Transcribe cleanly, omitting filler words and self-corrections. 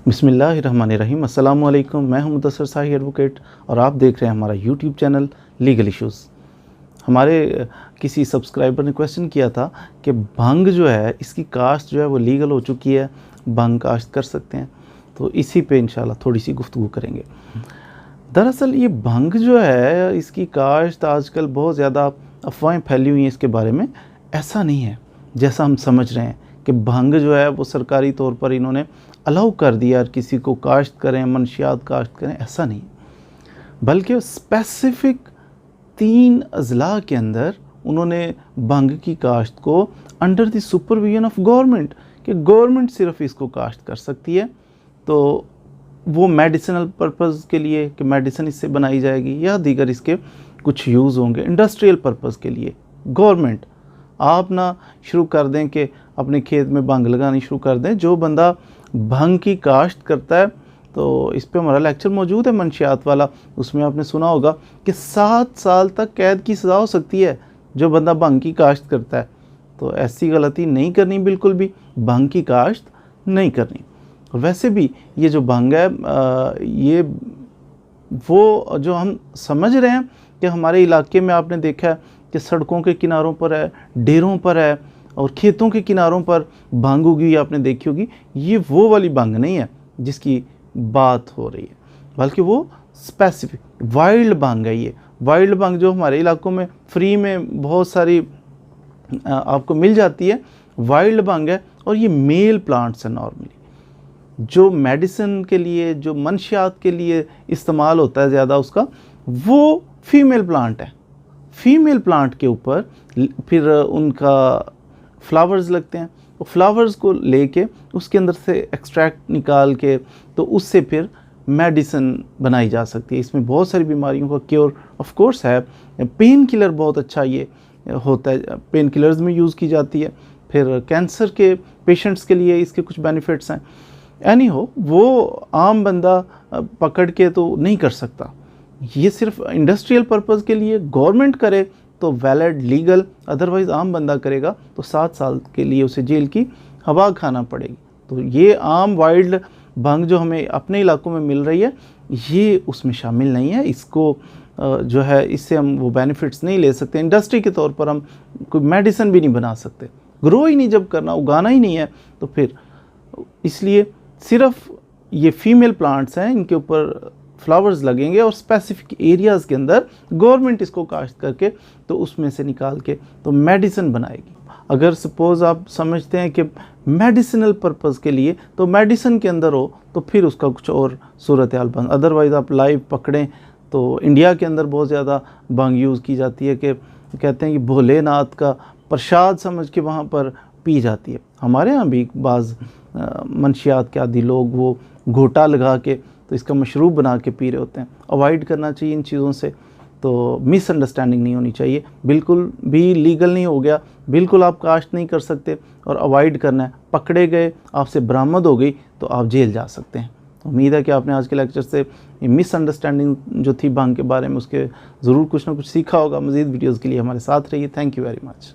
बिस्मिल्लाहिर्रहमानिर्रहीम। अस्सलाम वालेकुम। मैं हूं मुदस्सर शाही एडवोकेट और आप देख रहे हैं हमारा यूट्यूब चैनल लीगल इश्यूज़। हमारे किसी सब्सक्राइबर ने क्वेश्चन किया था कि भंग जो है इसकी काश्त जो है वो लीगल हो चुकी है, भंग काश्त कर सकते हैं, तो इसी पे इंशाल्लाह थोड़ी सी गुफ्तगू करेंगे। दरअसल ये भंग जो है इसकी काश्त आजकल बहुत ज़्यादा अफवाहें फैली हुई हैं इसके बारे में। ऐसा नहीं है जैसा हम समझ रहे हैं कि भंग जो है वो सरकारी तौर पर इन्होंने अलाउ कर दिया और किसी को काश्त करें, मनशियात काश्त करें, ऐसा नहीं। बल्कि स्पेसिफ़िक 3 अज़ला के अंदर उन्होंने भंग की काश्त को under the supervision of government, कि गवर्नमेंट सिर्फ इसको काश्त कर सकती है। तो वो मेडिसिनल पर्पज़ के लिए कि मेडिसिन इससे बनाई जाएगी या दीगर इसके कुछ यूज़ होंगे, इंडस्ट्रियल पर्पज़ के लिए गवर्नमेंट। आप ना शुरू कर दें कि अपने खेत में भंग लगानी शुरू कर दें। जो बंदा भंग की काश्त करता है, तो इस पे हमारा लेक्चर मौजूद है मनशियात वाला, उसमें आपने सुना होगा कि 7 साल तक कैद की सज़ा हो सकती है जो बंदा भंग की काश्त करता है। तो ऐसी गलती नहीं करनी, बिल्कुल भी भंग की काश्त नहीं करनी। और वैसे भी ये जो भंग है ये वो जो हम समझ रहे हैं कि हमारे इलाके में आपने देखा है कि सड़कों के किनारों पर है, डेरों पर है और खेतों के किनारों पर भंग उगी हुई आपने देखी होगी। ये वो वाली भंग नहीं है जिसकी बात हो रही है, बल्कि वो स्पेसिफिक वाइल्ड भंग है। ये वाइल्ड भंग जो हमारे इलाकों में फ्री में बहुत सारी आपको मिल जाती है, वाइल्ड भंग है। और ये मेल प्लांट्स है नॉर्मली, जो मेडिसिन के लिए, जो मनशियात के लिए इस्तेमाल होता है ज़्यादा उसका, वो फीमेल प्लांट है। फीमेल प्लांट के ऊपर फिर उनका फ्लावर्स लगते हैं, तो फ्लावर्स को लेके उसके अंदर से एक्सट्रैक्ट निकाल के तो उससे फिर मेडिसिन बनाई जा सकती है। इसमें बहुत सारी बीमारियों का क्योर ऑफ कोर्स है। पेन किलर बहुत अच्छा ये होता है, पेन किलर्स में यूज़ की जाती है। फिर कैंसर के पेशेंट्स के लिए इसके कुछ बेनिफिट्स हैं। एनी हो, वो आम बंदा पकड़ के तो नहीं कर सकता। ये सिर्फ इंडस्ट्रियल पर्पज़ के लिए गवर्नमेंट करे तो वैलिड लीगल, अदरवाइज़ आम बंदा करेगा तो 7 साल के लिए उसे जेल की हवा खाना पड़ेगी। तो ये आम वाइल्ड भंग जो हमें अपने इलाकों में मिल रही है, ये उसमें शामिल नहीं है। इसको जो है इससे हम वो बेनिफिट्स नहीं ले सकते। इंडस्ट्री के तौर पर हम कोई मेडिसिन भी नहीं बना सकते, ग्रो ही नहीं जब करना, उगाना ही नहीं है, तो फिर इसलिए सिर्फ ये फीमेल प्लांट्स हैं, इनके ऊपर फ्लावर्स लगेंगे और स्पेसिफिक एरियाज़ के अंदर गवर्नमेंट इसको काश्त करके तो उसमें से निकाल के तो मेडिसिन बनाएगी। अगर सपोज़ आप समझते हैं कि मेडिसिनल पर्पज़ के लिए, तो मेडिसिन के अंदर हो तो फिर उसका कुछ और सूरत हाल बन। अदरवाइज़ आप लाइव पकड़ें तो इंडिया के अंदर बहुत ज़्यादा भंग यूज़ की जाती है कि कहते हैं कि भोलेनाथ का प्रसाद समझ के वहाँ पर पी जाती है। हमारे यहाँ भी बाज़ मनशियात के आदि लोग वो घोटा लगा के तो इसका मशरूब बना के पी रहे होते हैं। अवॉइड करना चाहिए इन चीज़ों से, तो मिसअंडरस्टैंडिंग नहीं होनी चाहिए। बिल्कुल भी लीगल नहीं हो गया, बिल्कुल आप काश्त नहीं कर सकते और अवॉइड करना है। पकड़े गए, आपसे बरामद हो गई तो आप जेल जा सकते हैं। उम्मीद है कि आपने आज के लेक्चर से मिसअंडरस्टैंडिंग जो थी भंग के बारे में उसके ज़रूर कुछ ना कुछ सीखा होगा। मज़ीद वीडियोज़ के लिए हमारे साथ रहिए। Thank you very much.